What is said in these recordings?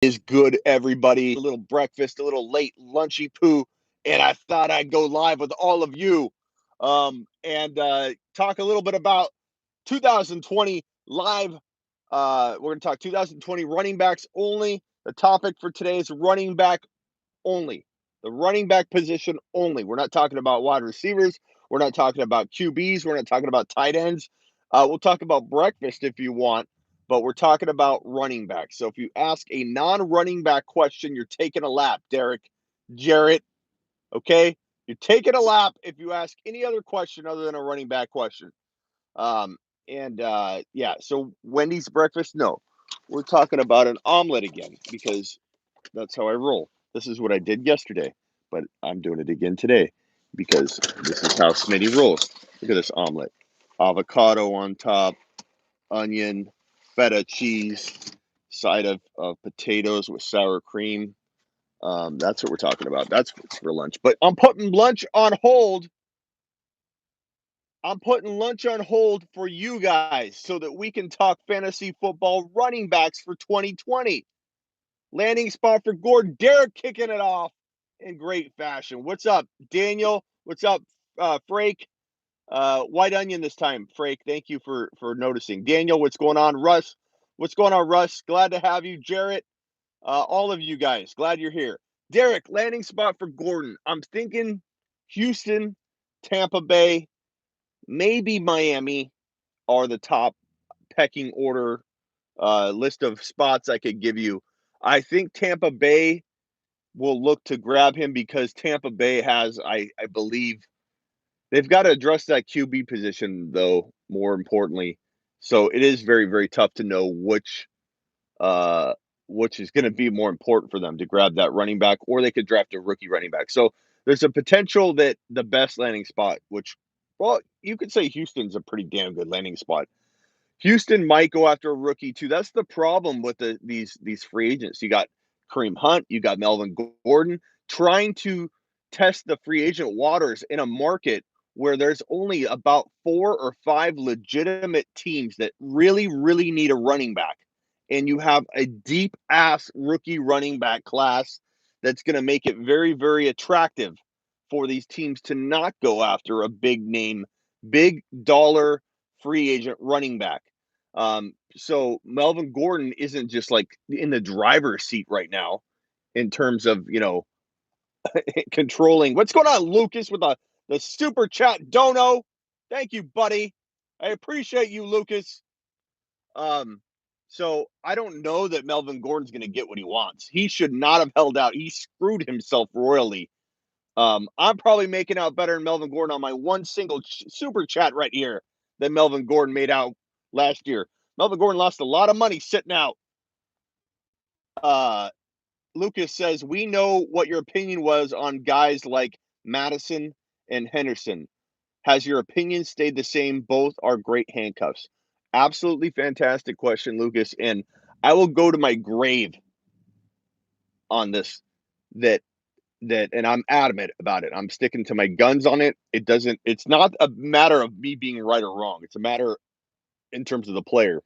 Is good, everybody. A little breakfast, a little late lunchy poo, and I thought I'd go live with all of you and talk a little bit about 2020 live. We're going to talk 2020 running backs only. The topic for today is running back only, the running back position only. We're not talking about wide receivers. We're not talking about QBs. We're not talking about tight ends. We'll talk about breakfast if you want, but we're talking about running back. So if you ask a non-running back question, you're taking a lap, Derek, Jarrett. Okay, you're taking a lap if you ask any other question other than a running back question. Um, yeah, so Wendy's breakfast? No, we're talking about an omelet again because that's how I roll. This is what I did yesterday, but I'm doing it again today because this is how Smitty rolls. Look at this omelet. Avocado on top, onion, feta cheese, side of potatoes with sour cream. That's what we're talking about. That's what's for lunch. But I'm putting lunch on hold. I'm putting lunch on hold for you guys so that we can talk fantasy football running backs for 2020. Landing spot for Gordon. Derek kicking it off in great fashion. What's up, Daniel? What's up, Frake? White onion this time, Frake. Thank you for noticing. Daniel, what's going on? Russ, what's going on, Russ? Glad to have you. Jarrett, all of you guys, glad you're here. Derek, landing spot for Gordon. I'm thinking Houston, Tampa Bay, maybe Miami are the top pecking order list of spots I could give you. I think Tampa Bay will look to grab him because Tampa Bay has, I believe, they've got to address that QB position, though, more importantly. So it is very, very tough to know uh, which is going to be more important for them to grab that running back, or they could draft a rookie running back. So there's a potential that the best landing spot, which, well, you could say Houston's a pretty damn good landing spot. Houston might go after a rookie too. That's the problem with these free agents. You got Kareem Hunt, you got Melvin Gordon trying to test the free agent waters in a market where there's only about 4 or 5 legitimate teams that really, really need a running back. And you have a deep ass rookie running back class that's going to make it very, very attractive for these teams to not go after a big name, big dollar free agent running back. So Melvin Gordon isn't just like in the driver's seat right now in terms of, controlling. What's going on, Lucas, with the super chat dono? Thank you, buddy. I appreciate you, Lucas. Um, so I don't know that Melvin Gordon's going to get what he wants. He should not have held out. He screwed himself royally. I'm probably making out better than Melvin Gordon on my one single super chat right here than Melvin Gordon made out last year. Melvin Gordon lost a lot of money sitting out. Uh, Lucas says, we know what your opinion was on guys like Madison and Henderson. Has your opinion stayed the same? Both are great handcuffs. Absolutely fantastic question, Lucas. And I will go to my grave on this that and I'm adamant about it. I'm sticking to my guns on it. It's not a matter of me being right or wrong. It's a matter in terms of the player.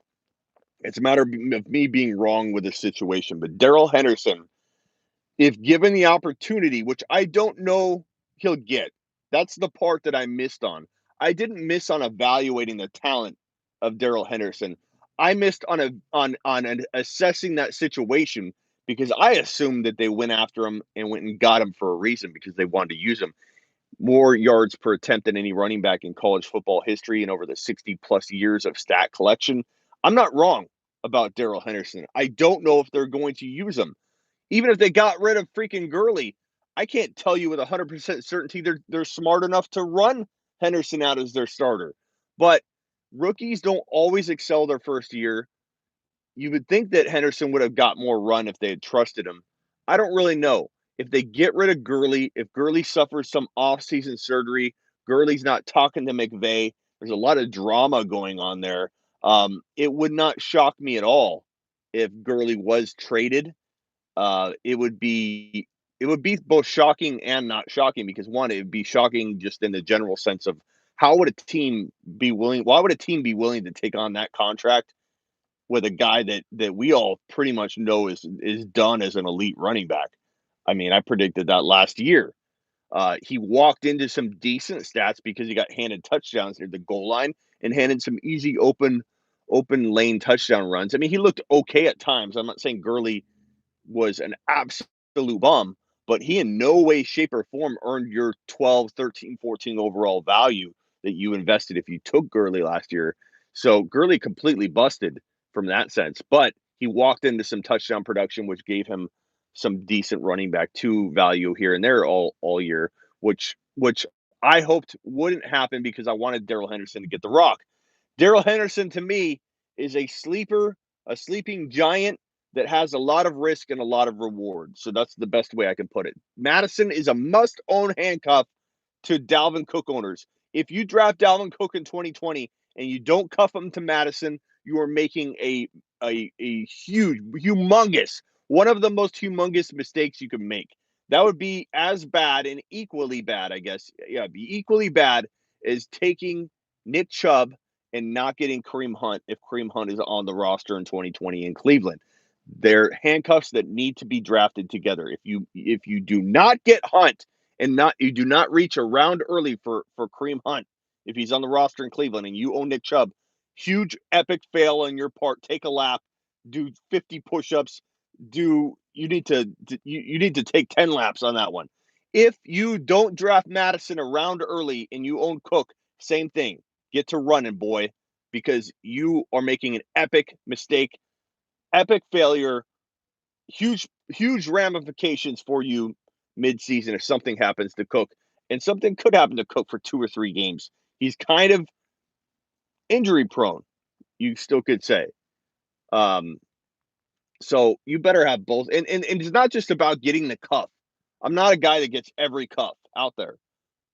It's a matter of me being wrong with the situation. But Daryl Henderson, if given the opportunity, which I don't know he'll get, that's the part that I missed on. I didn't miss on evaluating the talent of Daryl Henderson. I missed on assessing that situation because I assumed that they went after him and went and got him for a reason because they wanted to use him. More yards per attempt than any running back in college football history and over the 60 plus years of stat collection. I'm not wrong about Daryl Henderson. I don't know if they're going to use him. Even if they got rid of freaking Gurley, I can't tell you with 100% certainty they're smart enough to run Henderson out as their starter. But rookies don't always excel their first year. You would think that Henderson would have got more run if they had trusted him. I don't really know. If they get rid of Gurley, if Gurley suffers some offseason surgery, Gurley's not talking to McVay, there's a lot of drama going on there. It would not shock me at all if Gurley was traded. It would be both shocking and not shocking because one, it would be shocking just in the general sense of how would a team be willing? Why would a team be willing to take on that contract with a guy that we all pretty much know is done as an elite running back. I mean, I predicted that last year. He walked into some decent stats because he got handed touchdowns near the goal line and handed some easy open lane touchdown runs. I mean, he looked okay at times. I'm not saying Gurley was an absolute bum, but he in no way, shape, or form earned your 12, 13, 14 overall value that you invested if you took Gurley last year. So Gurley completely busted from that sense, but he walked into some touchdown production, which gave him some decent running back two value here and there all year, which I hoped wouldn't happen because I wanted Darrell Henderson to get the rock. Darrell Henderson to me is a sleeper, a sleeping giant that has a lot of risk and a lot of reward. So that's the best way I can put it. Madison is a must own handcuff to Dalvin Cook owners. If you draft Dalvin Cook in 2020 and you don't cuff him to Madison, you are making a huge, humongous, one of the most humongous mistakes you can make. That would be as bad and equally bad, I guess. Yeah, be equally bad as taking Nick Chubb and not getting Kareem Hunt if Kareem Hunt is on the roster in 2020 in Cleveland. They're handcuffs that need to be drafted together. If you do not get Hunt and not you do not reach a round early for Kareem Hunt if he's on the roster in Cleveland and you own Nick Chubb, huge epic fail on your part. Take a lap, do 50 push-ups, do you need to you need to take 10 laps on that one. If you don't draft Madison a round early and you own Cook, same thing. Get to running, boy, because you are making an epic mistake, epic failure, huge ramifications for you mid-season if something happens to Cook. And something could happen to Cook for 2 or 3 games. He's kind of injury prone, you still could say. Um, so you better have both. And it's not just about getting the cuff. I'm not a guy that gets every cuff out there.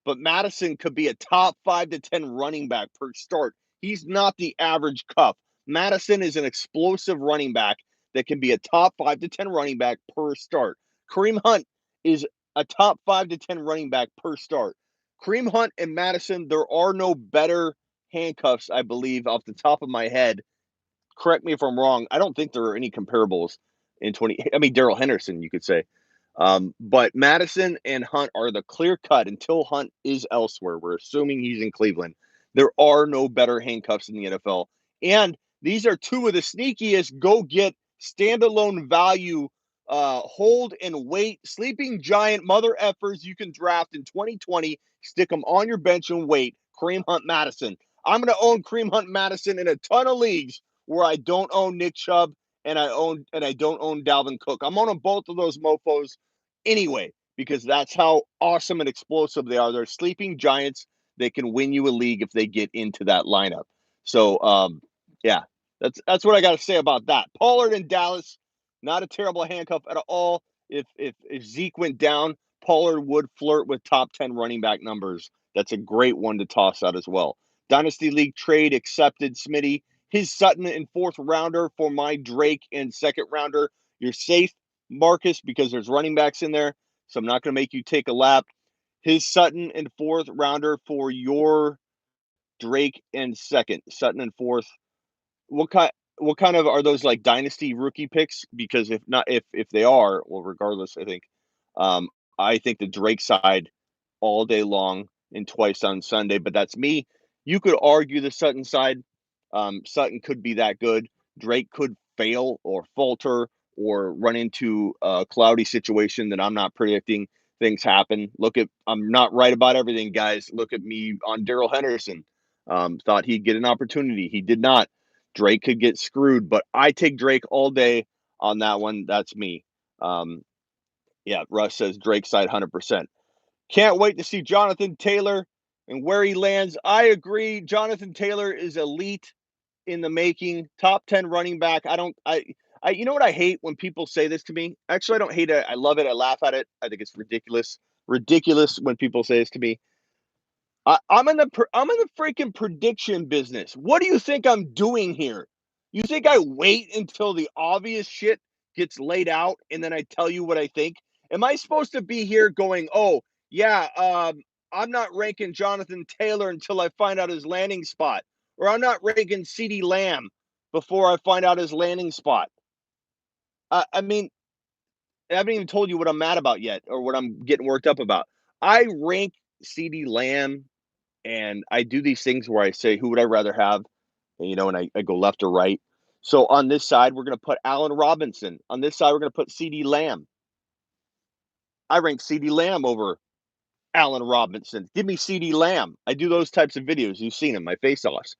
But Madison could be a top 5 to 10 running back per start. He's not the average cuff. Madison is an explosive running back that can be a top 5 to 10 running back per start. Kareem Hunt is a top 5 to 10 running back per start. Kareem Hunt and Madison, there are no better handcuffs, I believe, off the top of my head. Correct me if I'm wrong. I don't think there are any comparables in 20. I mean, Darrell Henderson, you could say. But Madison and Hunt are the clear cut until Hunt is elsewhere. We're assuming he's in Cleveland. There are no better handcuffs in the NFL. And these are two of the sneakiest go get standalone value, hold and wait, sleeping giant mother effers you can draft in 2020. Stick them on your bench and wait. Kareem Hunt Madison. I'm going to own Kareem Hunt Madison in a ton of leagues where I don't own Nick Chubb and I don't own Dalvin Cook. I'm owning both of those mofos anyway, because that's how awesome and explosive they are. They're sleeping giants. They can win you a league if they get into that lineup. So, yeah, that's what I got to say about that. Pollard in Dallas, not a terrible handcuff at all. If Zeke went down, Pollard would flirt with top 10 running back numbers. That's a great one to toss out as well. Dynasty League trade accepted, Smitty. His Sutton in 4th rounder for my Drake in 2nd rounder. You're safe, Marcus, because there's running backs in there. So I'm not going to make you take a lap. His Sutton in 4th rounder for your Drake in 2nd. Sutton in 4th. What kind of are those, like dynasty rookie picks? Because if not, if they are, well, regardless, um, I think the Drake side all day long and twice on Sunday. But that's me. You could argue the Sutton side. Sutton could be that good. Drake could fail or falter or run into a cloudy situation that I'm not predicting. Things happen. I'm not right about everything, guys. Look at me on Darrell Henderson. Thought he'd get an opportunity. He did not. Drake could get screwed, but I take Drake all day on that one. That's me. Um, yeah, Russ says Drake side 100%. Can't wait to see Jonathan Taylor and where he lands. I agree. Jonathan Taylor is elite in the making, top 10 running back. You know what I hate when people say this to me? Actually, I don't hate it. I love it. I laugh at it. I think it's ridiculous. Ridiculous when people say this to me. I'm in the freaking prediction business. What do you think I'm doing here? You think I wait until the obvious shit gets laid out and then I tell you what I think? Am I supposed to be here going, oh yeah, I'm not ranking Jonathan Taylor until I find out his landing spot, or I'm not ranking CeeDee Lamb before I find out his landing spot. I mean, I haven't even told you what I'm mad about yet or what I'm getting worked up about. I rank CD Lamb and I do these things where I say, who would I rather have? And I go left or right. So on this side, we're going to put Allen Robinson. On this side, we're going to put CD Lamb. I rank CD Lamb over Allen Robinson. Give me CD Lamb. I do those types of videos. You've seen them, my face offs.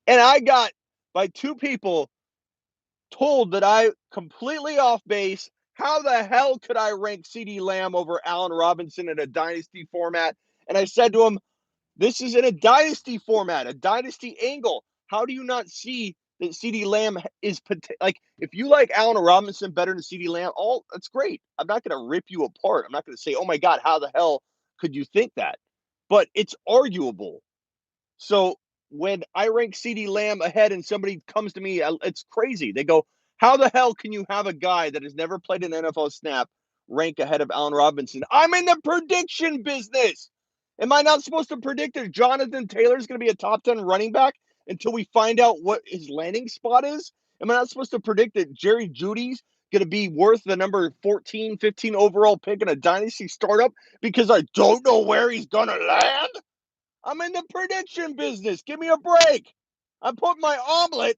And I got by two people told that I completely off base. How the hell could I rank CD Lamb over Allen Robinson in a dynasty format? And I said to him, this is in a dynasty format, a dynasty angle. How do you not see that CD Lamb is like, if you like Allen Robinson better than CD Lamb, all that's great. I'm not going to rip you apart. I'm not going to say, oh my God, how the hell could you think that? But it's arguable. So when I rank CD Lamb ahead and somebody comes to me, it's crazy. They go, how the hell can you have a guy that has never played an NFL snap rank ahead of Allen Robinson? I'm in the prediction business. Am I not supposed to predict that Jonathan Taylor is going to be a top 10 running back until we find out what his landing spot is? Am I not supposed to predict that Jerry Judy's going to be worth the number 14, 15 overall pick in a dynasty startup because I don't know where he's going to land? I'm in the prediction business. Give me a break. I'm putting my omelet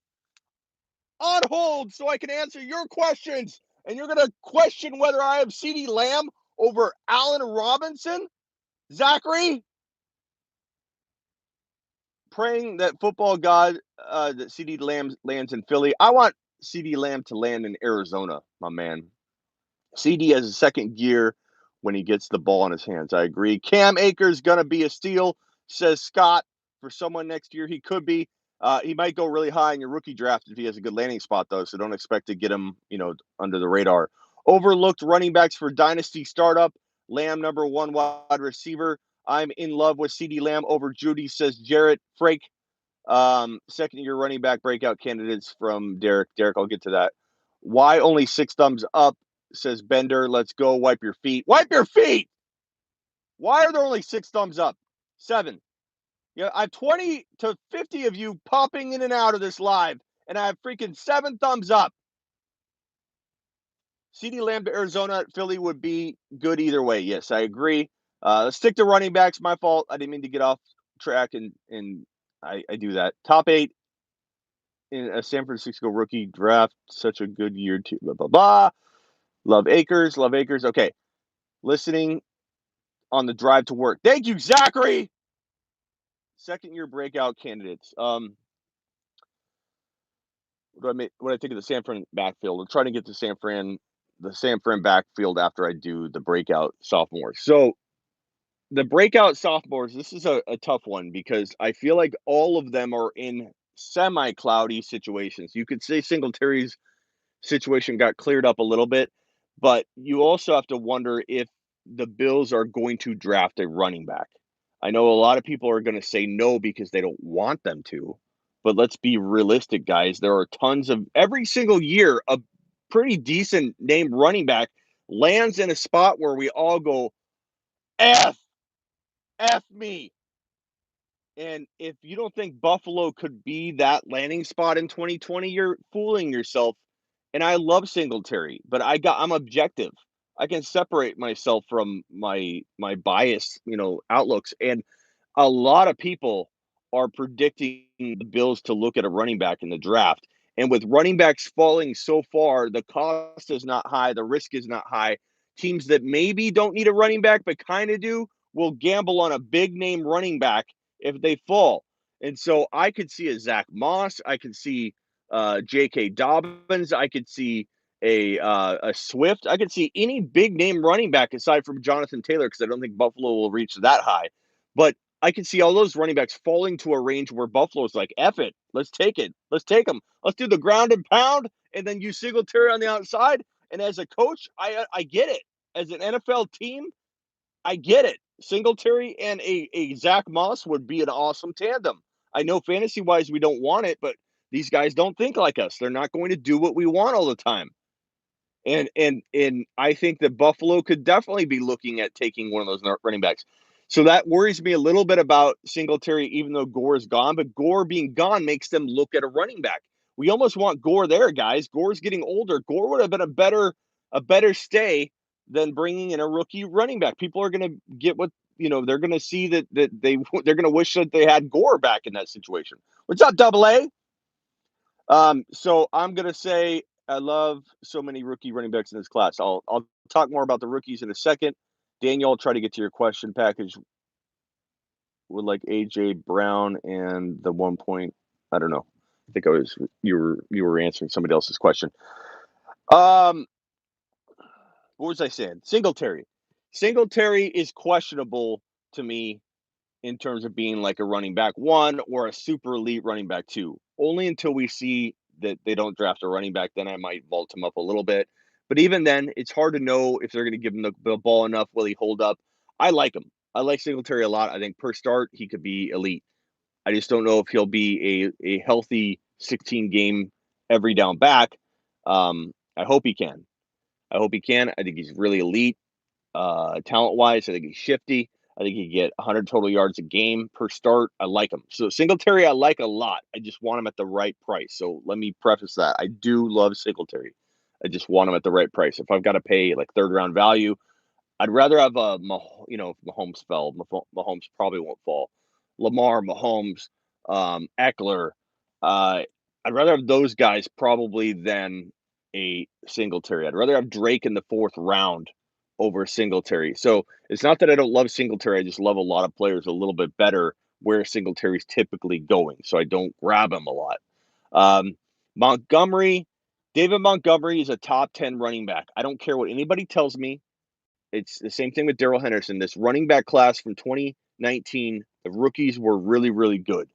on hold so I can answer your questions. And you're going to question whether I have CD Lamb over Allen Robinson? Zachary? Praying that football god, that CD Lamb lands in Philly. I want CD Lamb to land in Arizona, my man. CD has a second gear when he gets the ball in his hands. I agree. Cam Akers going to be a steal, says Scott. For someone next year, he could be. He might go really high in your rookie draft if he has a good landing spot, though. So don't expect to get him, under the radar. Overlooked running backs for dynasty startup. Lamb, number one wide receiver. I'm in love with CD Lamb over Judy, says Jarrett Frake. Second year running back breakout candidates from Derek. Derek, I'll get to that. Why only 6 thumbs up, says Bender. Let's go. Wipe your feet. Wipe your feet. Why are there only 6 thumbs up? 7. Yeah, I have 20 to 50 of you popping in and out of this live, and I have freaking 7 thumbs up. CD Lamb to Arizona, Philly would be good either way. Yes, I agree. Let's stick to running backs. My fault. I didn't mean to get off track, and I do that. Top 8 in a San Francisco rookie draft. Such a good year, too. Blah, blah, blah. Love Akers. Love Akers. Okay. Listening on the drive to work. Thank you, Zachary. Second year breakout candidates. What I think of the San Fran backfield. I'm trying to get to the San Fran backfield after I do the breakout sophomores. So the breakout sophomores, this is a tough one because I feel like all of them are in semi-cloudy situations. You could say Singletary's situation got cleared up a little bit, but you also have to wonder if the Bills are going to draft a running back. I know a lot of people are going to say no because they don't want them to, but let's be realistic, guys. There are tons of every single year a pretty decent named running back lands in a spot where we all go, F, F me. And if you don't think Buffalo could be that landing spot in 2020, you're fooling yourself. And I love Singletary, but I'm objective. I can separate myself from my bias, outlooks. And a lot of people are predicting the Bills to look at a running back in the draft. And with running backs falling so far, the cost is not high, the risk is not high. Teams that maybe don't need a running back but kind of do will gamble on a big name running back if they fall. And so I could see a Zach Moss, I could see J.K. Dobbins, I could see a Swift, I could see any big name running back aside from Jonathan Taylor because I don't think Buffalo will reach that high. But I can see all those running backs falling to a range where Buffalo's like, F it. Let's take it. Let's take them. Let's do the ground and pound and then use Singletary on the outside. And as a coach, I get it. As an NFL team, I get it. Singletary and a Zach Moss would be an awesome tandem. I know fantasy wise we don't want it, but these guys don't think like us. They're not going to do what we want all the time. And I think that Buffalo could definitely be looking at taking one of those running backs. So that worries me a little bit about Singletary, even though Gore is gone. But Gore being gone makes them look at a running back. We almost want Gore there, guys. Gore's getting older. Gore would have been a better stay than bringing in a rookie running back. People are going to get what they're going to see that they're going to wish that they had Gore back in that situation. What's up, Double A? So I'm going to say I love so many rookie running backs in this class. I'll talk more about the rookies in a second. Daniel, I'll try to get to your question package with like AJ Brown and the 1 point. I don't know. I think you were answering somebody else's question. What was I saying? Singletary. Singletary is questionable to me in terms of being like a running back one or a super elite running back two. Only until we see that they don't draft a running back, then I might vault him up a little bit. But even then, it's hard to know if they're going to give him the ball enough. Will he hold up? I like him. I like Singletary a lot. I think per start, he could be elite. I just don't know if he'll be a healthy 16 game every down back. I hope he can. I hope he can. I think he's really elite talent wise. I think he's shifty. I think he can get 100 total yards a game per start. I like him. So Singletary, I like a lot. I just want him at the right price. So let me preface that. I do love Singletary. I just want him at the right price. If I've got to pay like third round value, I'd rather have if Mahomes fell. Mahomes probably won't fall. Lamar, Mahomes, Eckler. Uh, I'd rather have those guys probably than a Singletary. I'd rather have Drake in the fourth round over Singletary. So it's not that I don't love Singletary. I just love a lot of players a little bit better where Singletary's typically going. So I don't grab him a lot. Um, Montgomery, David Montgomery is a top 10 running back. I don't care what anybody tells me. It's the same thing with Darrell Henderson. This running back class from 2019, the rookies were really, really good.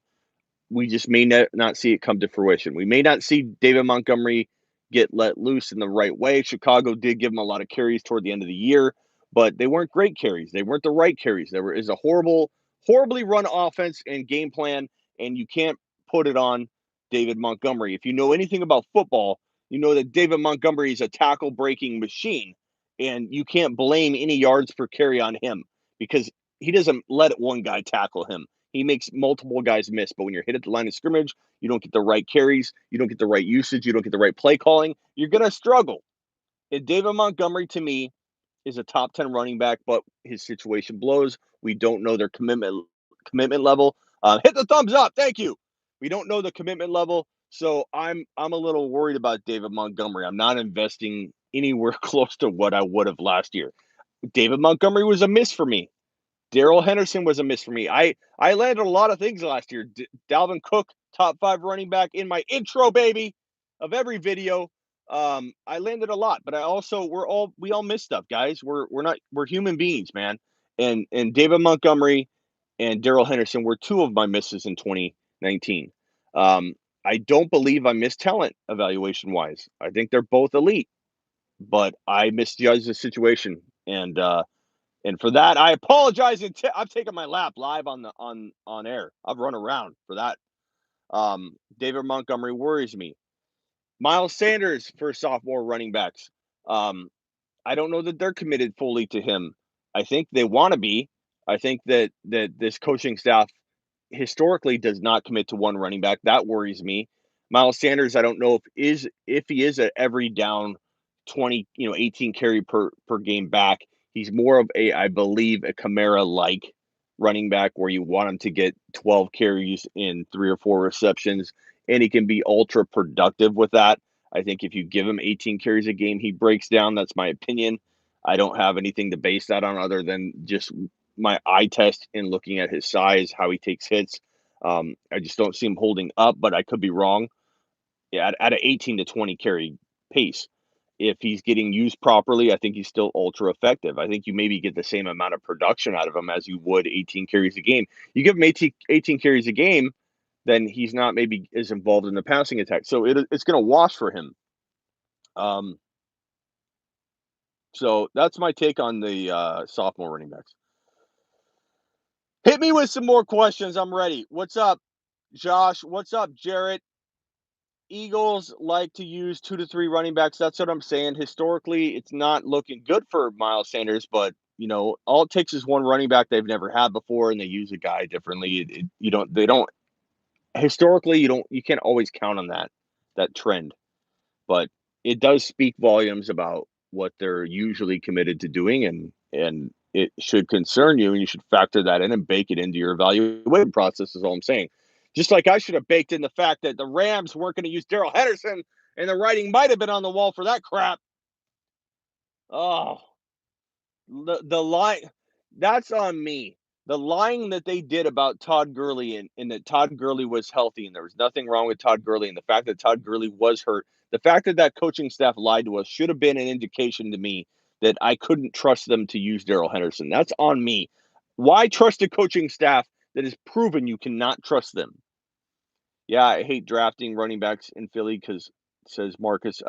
We just may not see it come to fruition. We may not see David Montgomery get let loose in the right way. Chicago did give him a lot of carries toward the end of the year, but they weren't great carries. They weren't the right carries. There is a horribly run offense and game plan, and you can't put it on David Montgomery. If you know anything about football, you know that David Montgomery is a tackle breaking machine, and you can't blame any yards per carry on him because he doesn't let one guy tackle him. He makes multiple guys miss, but when you're hit at the line of scrimmage, you don't get the right carries, you don't get the right usage, you don't get the right play calling, you're going to struggle. And David Montgomery, to me, is a top 10 running back, but his situation blows. We don't know their commitment level. Hit the thumbs up. Thank you. We don't know the commitment level. So I'm a little worried about David Montgomery. I'm not investing anywhere close to what I would have last year. David Montgomery was a miss for me. Darrell Henderson was a miss for me. I landed a lot of things last year. Dalvin Cook, top 5 running back in my intro, baby, of every video. I landed a lot, but I also we all miss stuff, guys. We're human beings, man. And David Montgomery and Darrell Henderson were 2 of my misses in 2019. I don't believe I missed talent evaluation wise. I think they're both elite, but I misjudged the situation. And for that, I apologize. I've taken my lap live on air. I've run around for that. David Montgomery worries me. Miles Sanders for sophomore running backs. I don't know that they're committed fully to him. I think they want to be. I think that this coaching staff historically does not commit to one running back. That worries me. Miles Sanders, I don't know if he is a every down 20, 18 carry per game back. He's more of I believe, a Kamara like running back where you want him to get 12 carries in 3 or 4 receptions, and he can be ultra productive with that. I think if you give him 18 carries a game, he breaks down. That's my opinion. I don't have anything to base that on other than just my eye test in looking at his size, how he takes hits. I just don't see him holding up, but I could be wrong. Yeah, at an 18 to 20 carry pace. If he's getting used properly, I think he's still ultra effective. I think you maybe get the same amount of production out of him as you would 18 carries a game. You give him 18 carries a game, then he's not maybe as involved in the passing attack. So it's going to wash for him. Um, so that's my take on the sophomore running backs. Hit me with some more questions. I'm ready. What's up, Josh? What's up, Jarrett? Eagles like to use 2 to 3 running backs. That's what I'm saying. Historically, it's not looking good for Miles Sanders, but all it takes is one running back they've never had before, and they use a guy differently. They don't historically. You can't always count on that. that trend. But it does speak volumes about what they're usually committed to doing, and it should concern you, and you should factor that in and bake it into your evaluation process is all I'm saying. Just like I should have baked in the fact that the Rams weren't going to use Daryl Henderson, and the writing might have been on the wall for that crap. Oh, the lie that's on me. The lying that they did about Todd Gurley and that Todd Gurley was healthy and there was nothing wrong with Todd Gurley and the fact that Todd Gurley was hurt, the fact that that coaching staff lied to us should have been an indication to me that I couldn't trust them to use Daryl Henderson. That's on me. Why trust a coaching staff that has proven you cannot trust them? Yeah, I hate drafting running backs in Philly because says Marcus.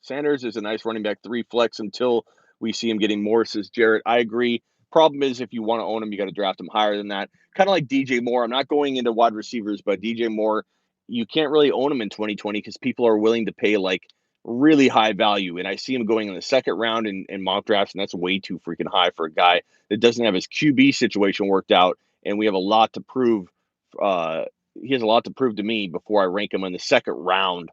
Sanders is a nice running back 3 flex until we see him getting more, says Jarrett. I agree. Problem is, if you want to own him, you got to draft him higher than that. Kind of like DJ Moore. I'm not going into wide receivers, but DJ Moore, you can't really own him in 2020 because people are willing to pay like really high value. And I see him going in the second round in mock drafts, and that's way too freaking high for a guy that doesn't have his QB situation worked out. And we have a lot to prove. Uh, he has a lot to prove to me before I rank him in the second round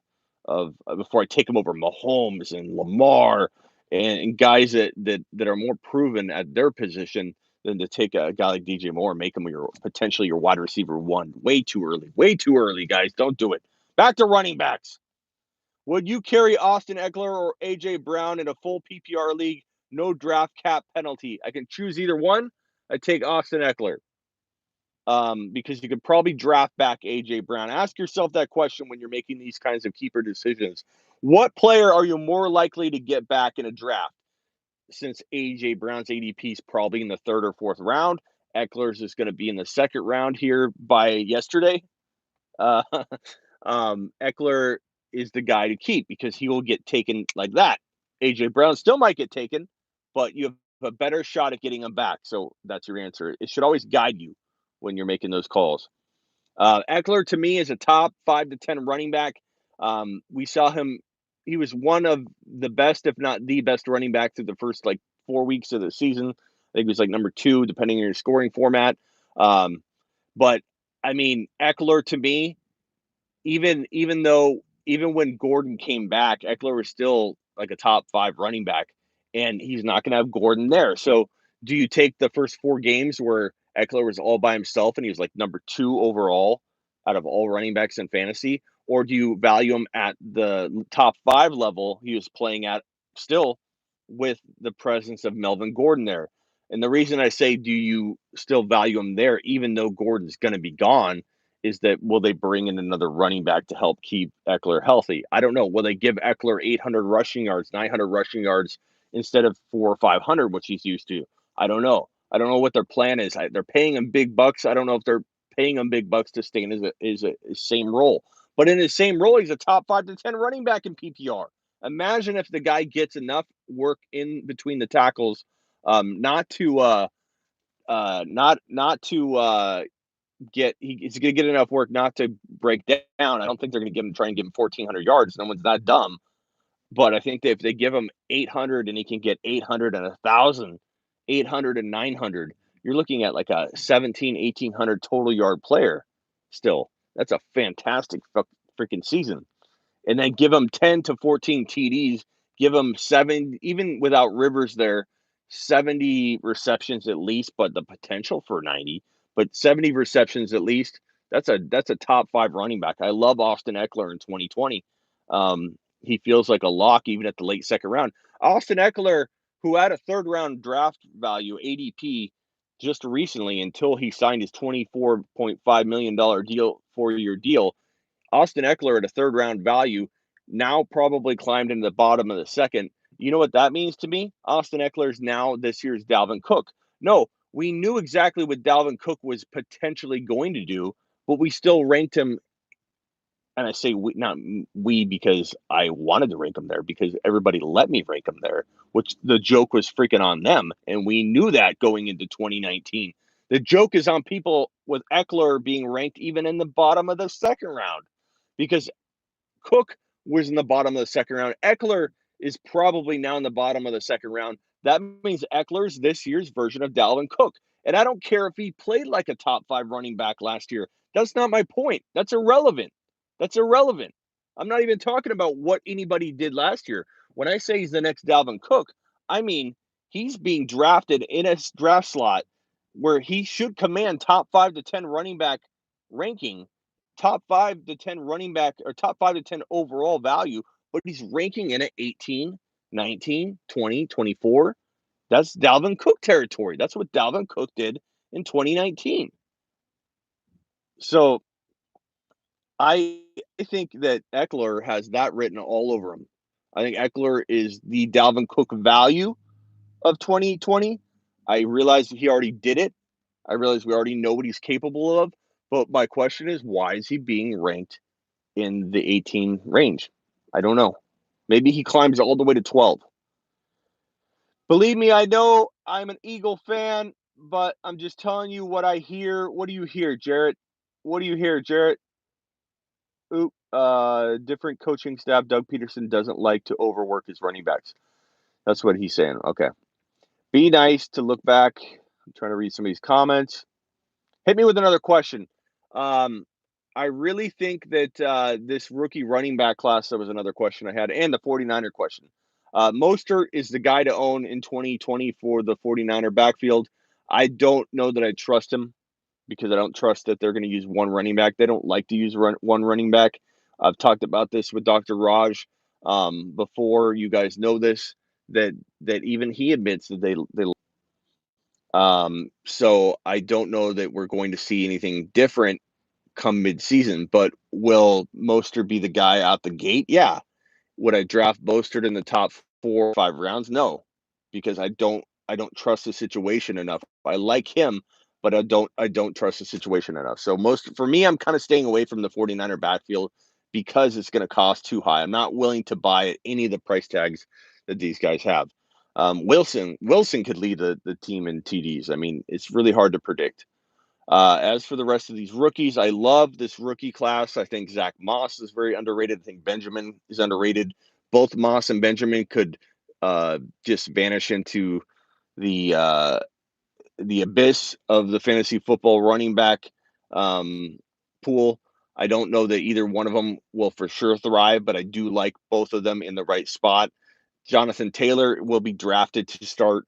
of before I take him over Mahomes and Lamar and guys that are more proven at their position than to take a guy like DJ Moore and make him your potentially your wide receiver one. Way too early. Way too early, guys. Don't do it. Back to running backs. Would you carry Austin Eckler or AJ Brown in a full PPR league? No draft cap penalty. I can choose either one. I take Austin Eckler because you could probably draft back AJ Brown. Ask yourself that question when you're making these kinds of keeper decisions. What player are you more likely to get back in a draft? Since AJ Brown's ADP is probably in the third or fourth round, Eckler's is going to be in the second round here by yesterday. Uh, Eckler is the guy to keep because he will get taken like that. AJ Brown still might get taken, but you have a better shot at getting him back. So that's your answer. It should always guide you when you're making those calls. Eckler to me is a top 5 to 10 running back. We saw him; he was one of the best, if not the best, running back through the first like 4 weeks of the season. I think he was like number 2, depending on your scoring format. But I mean, Eckler to me, even when Gordon came back, Eckler was still like a top 5 running back, and he's not going to have Gordon there. So, do you take the first 4 games where Eckler was all by himself and he was like number 2 overall out of all running backs in fantasy, or do you value him at the top 5 level he was playing at still with the presence of Melvin Gordon there? And the reason I say do you still value him there, even though Gordon's going to be gone, is that will they bring in another running back to help keep Eckler healthy? I don't know. Will they give Eckler 800 rushing yards, 900 rushing yards instead of 4 or 500, which he's used to? I don't know. I don't know what their plan is. They're paying him big bucks. I don't know if they're paying him big bucks to stay in his same role. But in his same role, he's a top 5 to 10 running back in PPR. Imagine if the guy gets enough work in between the tackles, not to not to he's going to get enough work not to break down. I don't think they're going to try and give him 1,400 yards. No one's that dumb. But I think that if they give him 800 and he can get 800 and 1,000, 800 and 900, you're looking at like a 17, 1,800 total yard player still. That's a fantastic freaking season. And then give him 10 to 14 TDs, give him 7, even without Rivers there, 70 receptions at least, but the potential for 90, but 70 receptions at least. That's a top 5 running back. I love Austin Eckler in 2020. He feels like a lock even at the late second round. Austin Eckler, who had a third round draft value ADP just recently until he signed his $24.5 million deal, 4-year deal. Austin Eckler at a third round value now probably climbed into the bottom of the second. You know what that means to me? Austin Eckler's now this year's Dalvin Cook. No, we knew exactly what Dalvin Cook was potentially going to do, but we still ranked him. And I say we, not we because I wanted to rank him there because everybody let me rank him there, which the joke was freaking on them. And we knew that going into 2019. The joke is on people with Eckler being ranked even in the bottom of the second round because Cook was in the bottom of the second round. Eckler is probably now in the bottom of the second round. That means Eckler's this year's version of Dalvin Cook. And I don't care if he played like a top 5 running back last year. That's not my point. That's irrelevant. That's irrelevant. I'm not even talking about what anybody did last year. When I say he's the next Dalvin Cook, I mean he's being drafted in a draft slot where he should command top 5 to 10 running back ranking, top 5 to 10 running back or top 5 to 10 overall value, but he's ranking in at 18, 19, 20, 24. That's Dalvin Cook territory. That's what Dalvin Cook did in 2019. So I think that Eckler has that written all over him. I think Eckler is the Dalvin Cook value of 2020. I realize he already did it. I realize we already know what he's capable of. But my question is, why is he being ranked in the 18 range? I don't know. Maybe he climbs all the way to 12. Believe me, I know I'm an Eagle fan, but I'm just telling you what I hear. What do you hear, Jarrett? What do you hear, Jarrett? Oop, different coaching staff. Doug Peterson doesn't like to overwork his running backs. That's what he's saying. Okay. Be nice to look back. I'm trying to read some of these comments. Hit me with another question. Um, I really think that this rookie running back class, that was another question I had, and the 49er question. Mostert is the guy to own in 2020 for the 49er backfield. I don't know that I trust him because I don't trust that they're going to use one running back. They don't like to use one running back. I've talked about this with Dr. Raj before. You guys know this that even he admits that they. So I don't know that we're going to see anything different come mid-season. But will Mostert be the guy out the gate? Yeah. Would I draft Mostert in the top 4 or 5 rounds? No, because I don't trust the situation enough. I like him, but I don't trust the situation enough. So most for me, I'm kind of staying away from the 49er backfield because it's going to cost too high. I'm not willing to buy at any of the price tags that these guys have. Wilson could lead the team in TDs. I mean, it's really hard to predict. As for the rest of these rookies, I love this rookie class. I think Zach Moss is very underrated. I think Benjamin is underrated. Both Moss and Benjamin could just vanish into the uh, the abyss of the fantasy football running back um, pool. I don't know that either one of them will for sure thrive, but I do like both of them in the right spot. Jonathan Taylor will be drafted to start.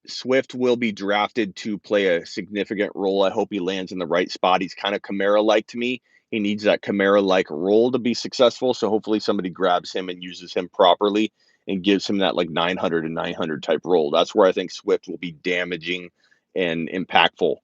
Swift will be drafted to play a significant role. I hope he lands in the right spot. He's kind of Kamara like to me. He needs that Kamara like role to be successful. So hopefully somebody grabs him and uses him properly and gives him that like 900 and 900 type role. That's where I think Swift will be damaging and impactful.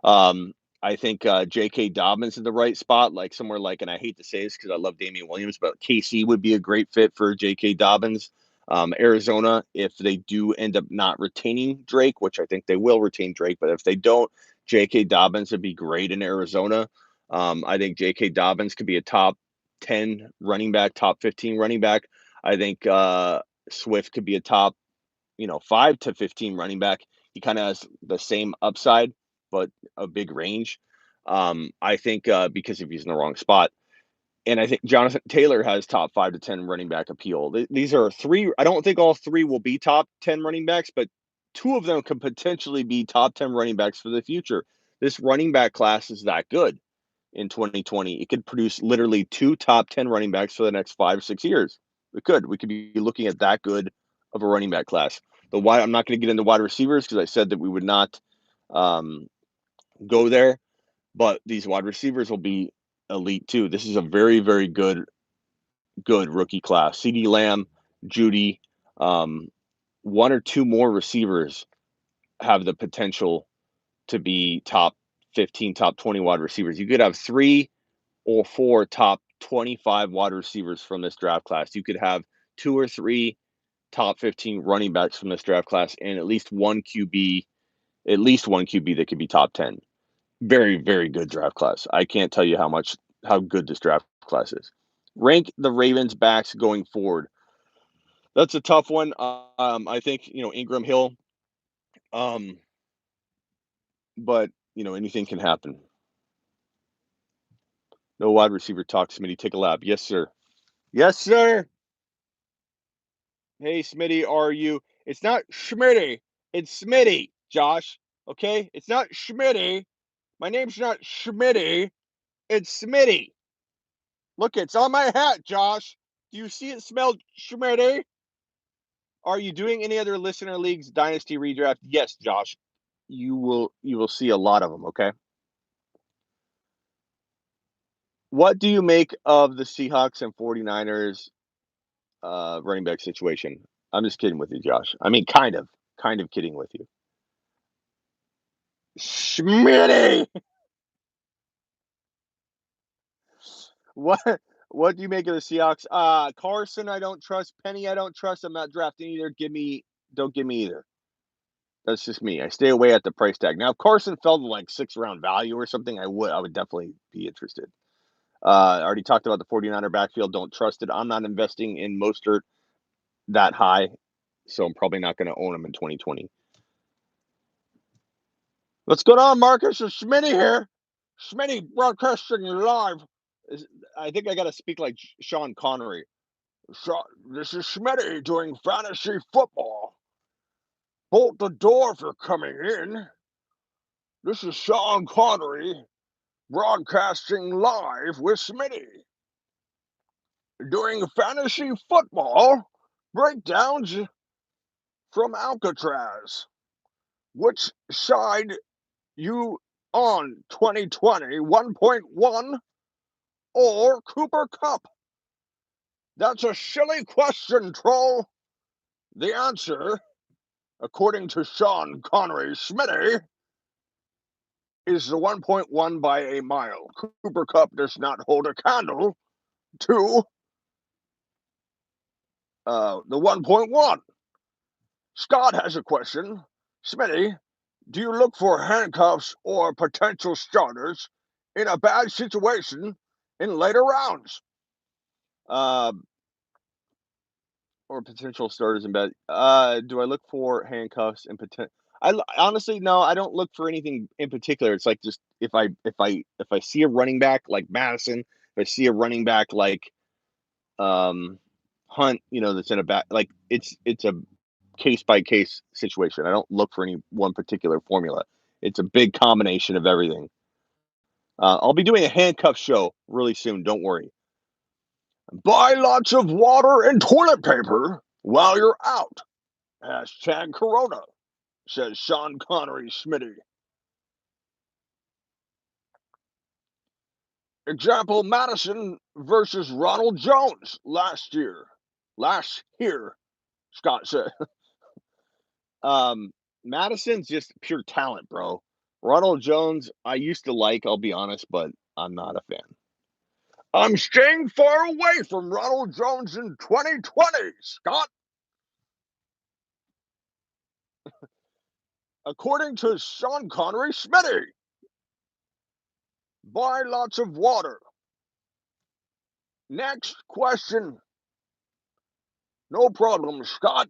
Um, I think J.K. Dobbins in the right spot, like somewhere like, and I hate to say this because I love Damian Williams, but KC would be a great fit for J.K. Dobbins. Arizona, if they do end up not retaining Drake, which I think they will retain Drake, but if they don't, J.K. Dobbins would be great in Arizona. I think J.K. Dobbins could be a top 10 running back, top 15 running back. I think Swift could be a top, 5 to 15 running back. He kind of has the same upside, but a big range. I think because if he's in the wrong spot, and I think Jonathan Taylor has top 5 to 10 running back appeal. These are three. I don't think all three will be top 10 running backs, but two of them could potentially be top 10 running backs for the future. This running back class is that good in 2020. It could produce literally two top 10 running backs for the next 5 or 6 years. It could. We could be looking at that good of a running back class. I'm not going to get into wide receivers because I said that we would not um, go there, but these wide receivers will be elite too. This is a very, very good rookie class. CD Lamb, Judy, um, one or two more receivers have the potential to be top 15, top 20 wide receivers. You could have 3 or 4 top 25 wide receivers from this draft class. You could have 2 or 3 top 15 running backs from this draft class and at least one QB that could be top 10. Very, very good draft class. I can't tell you how good this draft class is. Rank the Ravens backs going forward. That's a tough one. I think Ingram Hill, um, but anything can happen. No wide receiver talk. Smitty, take a lap. Yes, sir. Yes, sir. Hey, Smitty, are you? It's not Schmitty. It's Smitty, Josh. Okay, it's not Schmitty. My name's not Schmitty. It's Smitty. Look, it's on my hat, Josh. Do you see it smell Smitty? Are you doing any other listener leagues dynasty redraft? Yes, Josh. You will see a lot of them, okay? What do you make of the Seahawks and 49ers running back situation? I'm just kidding with you, Josh. I mean, kind of kidding with you. Schmitty! What what do you make of the Seahawks? Carson, I don't trust. Penny, I don't trust. I'm not drafting either. Don't give me either. That's just me. I stay away at the price tag. Now, if Carson fell to like 6th round value or something, I would definitely be interested. I already talked about the 49er backfield. Don't trust it. I'm not investing in Mostert that high, so I'm probably not going to own him in 2020. What's going on, Marcus? It's Smitty here. Smitty broadcasting live. I think I got to speak like Sean Connery. This is Smitty doing fantasy football. Bolt the door if you're coming in. This is Sean Connery broadcasting live with Smitty. Doing fantasy football breakdowns from Alcatraz. Which side you on 2020 1.1 or Cooper Cup? That's a silly question, troll. The answer, according to Sean Connery Smitty, is the 1.1 by a mile. Cooper Cup does not hold a candle to the 1.1. Scott has a question. Smitty, do you look for handcuffs or potential starters in a bad situation in later rounds? Uh, or potential starters in bed. Do I look for handcuffs and potential? Honestly, no, I don't look for anything in particular. It's like just if I see a running back like Madison, if I see a running back like um Hunt, that's in a back, like it's a case by case situation. I don't look for any one particular formula. It's a big combination of everything. I'll be doing a handcuff show really soon. Don't worry. Buy lots of water and toilet paper while you're out. Hashtag Corona, says Sean Connery Smitty. Example Madison versus Ronald Jones last year. Last year, Scott said. Madison's just pure talent, bro. Ronald Jones, I used to like, I'll be honest, but I'm not a fan. I'm staying far away from Ronald Jones in 2020, Scott. According to Sean Connery Smitty. Buy lots of water. Next question. No problem, Scott.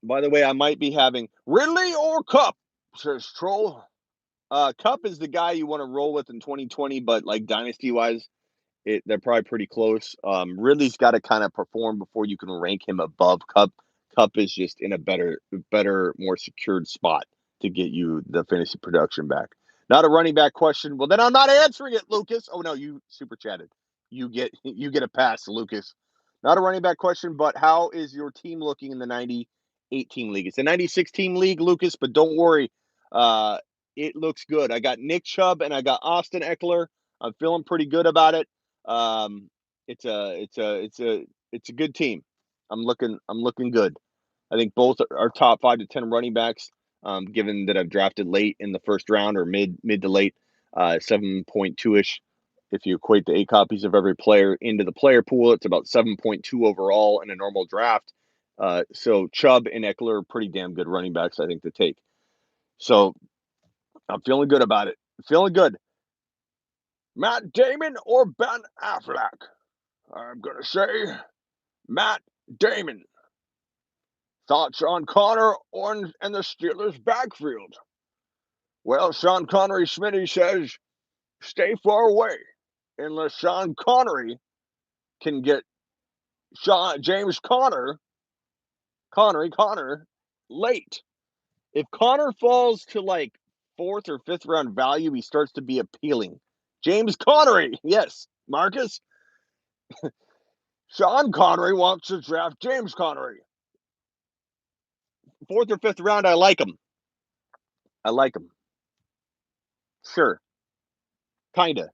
By the way, I might be having Ridley or Cup, says Troll. Cup is the guy you want to roll with in 2020, but like dynasty wise, they're probably pretty close. Ridley's got to kind of perform before you can rank him above Cup. Cup is just in a better, more secured spot to get you the fantasy production back. Not a running back question. Well, then I'm not answering it, Lucas. Oh no, you super chatted. You get a pass, Lucas. Not a running back question, but how is your team looking in the 98 team league? It's a 96 team league, Lucas, but don't worry. Uh, it looks good. I got Nick Chubb and I got Austin Eckler. I'm feeling pretty good about it. Um, it's a good team. I'm looking good. I think both are top 5 to 10 running backs. Given that I've drafted late in the first round or mid to late, 7.2 ish. If you equate the 8 copies of every player into the player pool, it's about 7.2 overall in a normal draft. So Chubb and Eckler are pretty damn good running backs, I think, to take. So I'm feeling good about it. Feeling good. Matt Damon or Ben Affleck? I'm going to say Matt Damon. Thoughts on Connor and the Steelers' backfield? Well, Sean Connery Smitty says stay far away unless Sean Connery can get James Connor late. If Connor falls to like 4th or 5th round value, he starts to be appealing. James Connery, yes, Marcus. Sean Connery wants to draft James Connery. 4th or 5th round, I like him. I like him. Sure, kinda.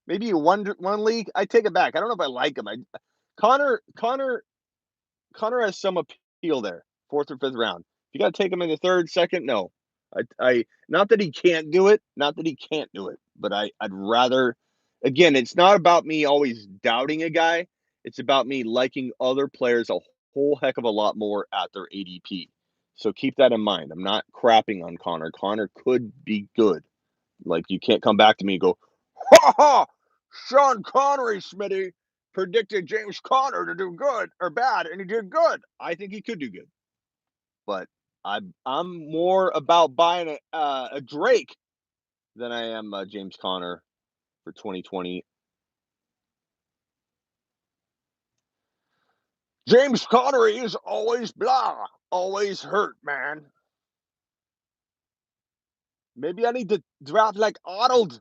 Maybe one league. I take it back. I don't know if I like him. Connor Connor Connor has some appeal there. 4th or 5th round. You got to take him in the 3rd, 2nd. No, I not that he can't do it. Not that he can't do it. But I'd rather. Again, it's not about me always doubting a guy. It's about me liking other players a whole heck of a lot more at their ADP. So keep that in mind. I'm not crapping on Connor. Connor could be good. Like you can't come back to me and go, ha ha, Sean Connery, Smitty, predicted James Conner to do good or bad, and he did good. I think he could do good, but I'm more about buying a Drake than I am James Conner for 2020. James Connery is always blah, always hurt, man. Maybe I need to draft like Arnold.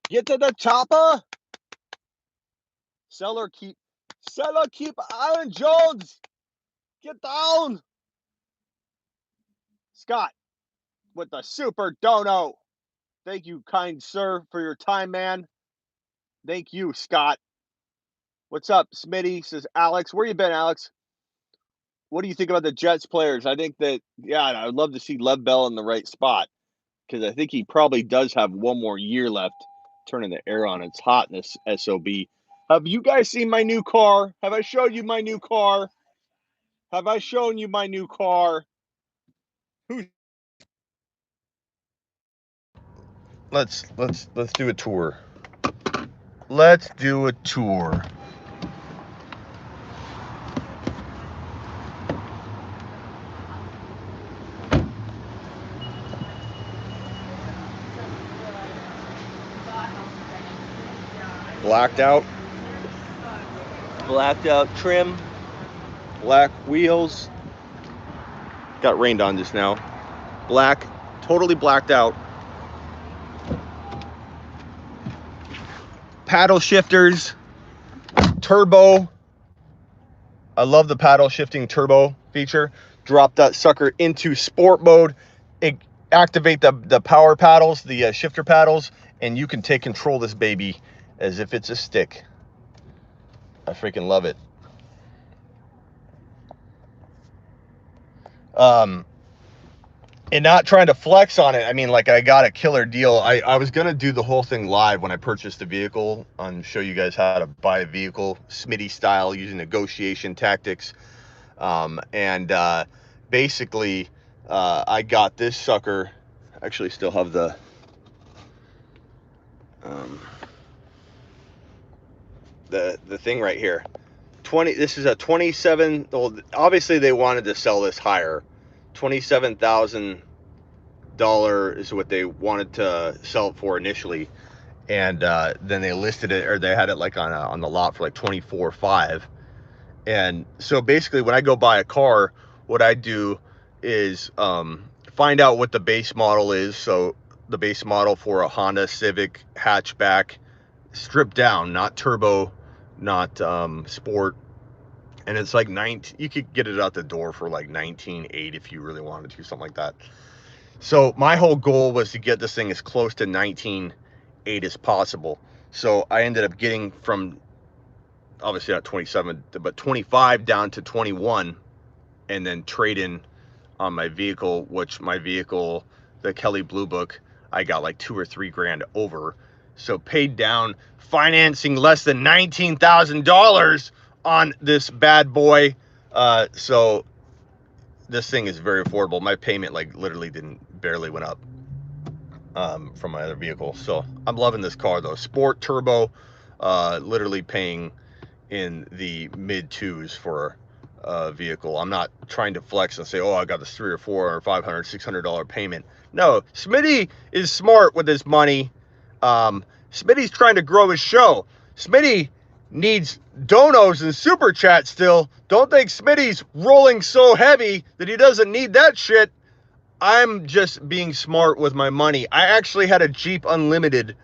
Get to the chopper. Seller keep Aaron Jones. Get down. Scott with the super dono. Thank you, kind sir, for your time, man. Thank you, Scott. What's up, Smitty? Says Alex. Where you been, Alex? What do you think about the Jets players? I think that, yeah, I would love to see Lev Bell in the right spot because I think he probably does have one more year left turning the air on. It's hot in this SOB. Have you guys seen my new car? Have I showed you my new car? Have I shown you my new car? Who? Let's do a tour. Let's do a tour. Blacked out trim, black wheels. Got rained on just now. Black, totally blacked out. Paddle shifters, turbo. I love the paddle shifting turbo feature. Drop that sucker into sport mode. Activate the power paddles, the shifter paddles, and you can take control of this baby as if it's a stick. I freaking love it. And not trying to flex on it. I mean, like, I got a killer deal. I was going to do the whole thing live when I purchased the vehicle and show you guys how to buy a vehicle, Smitty style, using negotiation tactics. Basically, I got this sucker. Actually, still have the thing right here. This is a 27. Well, obviously they wanted to sell this higher. $27,000 is what they wanted to sell it for initially, and then they listed it, or they had it like on the lot for like 24.5. And so basically, when I go buy a car, what I do is find out what the base model is. So the base model for a Honda Civic hatchback, stripped down, not turbo, not sport. And it's like you could get it out the door for like 19.8 if you really wanted to, something like that. So my whole goal was to get this thing as close to 19.8 as possible. So I ended up getting from, obviously not 27, but 25 down to 21, and then trade in on my vehicle, which my vehicle, the Kelly Blue Book, I got like $2 or $3 grand over. So paid down, financing less than $19,000 on this bad boy. So this thing is very affordable. My payment like literally barely went up from my other vehicle. So I'm loving this car though. Sport turbo, literally paying in the mid twos for a vehicle. I'm not trying to flex and say, oh, I got this $300 or $400 or $500, $600 payment. No, Smitty is smart with his money. Smitty's trying to grow his show. Smitty needs donos and super chat still. Don't think Smitty's rolling so heavy that he doesn't need that shit. I'm just being smart with my money. I actually had a Jeep Unlimited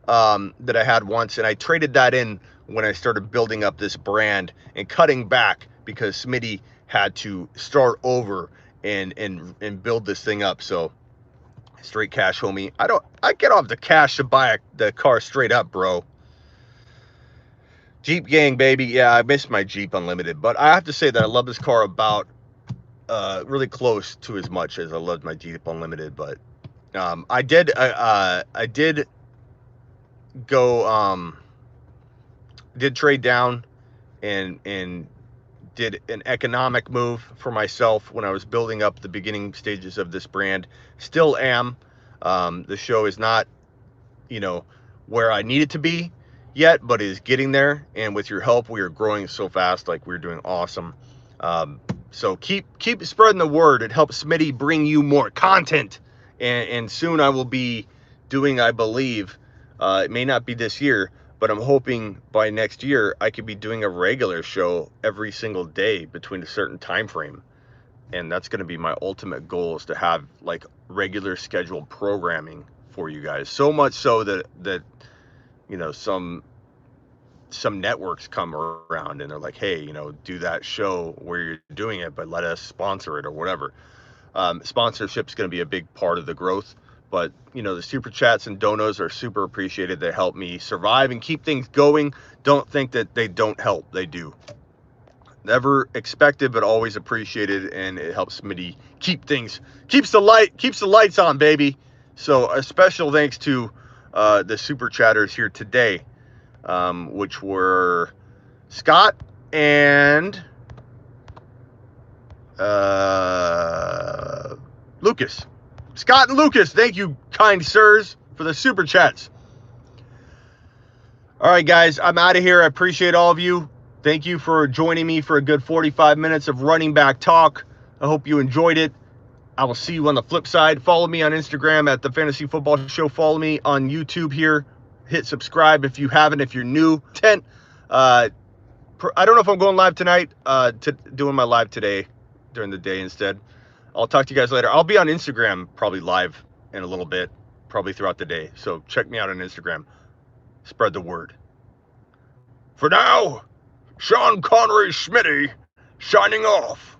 that I had once, and I traded that in when I started building up this brand and cutting back because Smitty had to start over and build this thing up. So straight cash, homie. I get off the cash to buy the car straight up, bro. Jeep gang, baby. Yeah, I missed my Jeep Unlimited, but I have to say that I love this car about really close to as much as I loved my Jeep Unlimited. But I did go did trade down and did an economic move for myself when I was building up the beginning stages of this brand. Still am. The show is not, you know, where I need it to be yet, but is getting there. And with your help, we are growing so fast. Like, we're doing awesome. So keep spreading the word. It helps Smitty bring you more content. And soon I will be doing, I believe, it may not be this year, but I'm hoping by next year I could be doing a regular show every single day between a certain time frame. And that's going to be my ultimate goal, is to have like regular scheduled programming for you guys. So much so that you know, some networks come around and they're like, hey, you know, do that show where you're doing it, but let us sponsor it or whatever. Sponsorship is going to be a big part of the growth, but you know, the super chats and donos are super appreciated. They help me survive and keep things going. Don't think that they don't help. They do. Never expected, but always appreciated, and it helps Smitty keeps the lights on, baby. So a special thanks to the super chatters here today, which were Scott and Lucas. Scott and Lucas, thank you, kind sirs, for the super chats. All right, guys, I'm out of here. I appreciate all of you. Thank you for joining me for a good 45 minutes of running back talk. I hope you enjoyed it. I will see you on the flip side. Follow me on Instagram at The Fantasy Football Show. Follow me on YouTube here. Hit subscribe if you haven't, if you're new. I don't know if I'm going live tonight, doing my live today during the day instead. I'll talk to you guys later. I'll be on Instagram probably live in a little bit, probably throughout the day. So check me out on Instagram. Spread the word. For now, Sean Connery Smitty, signing off.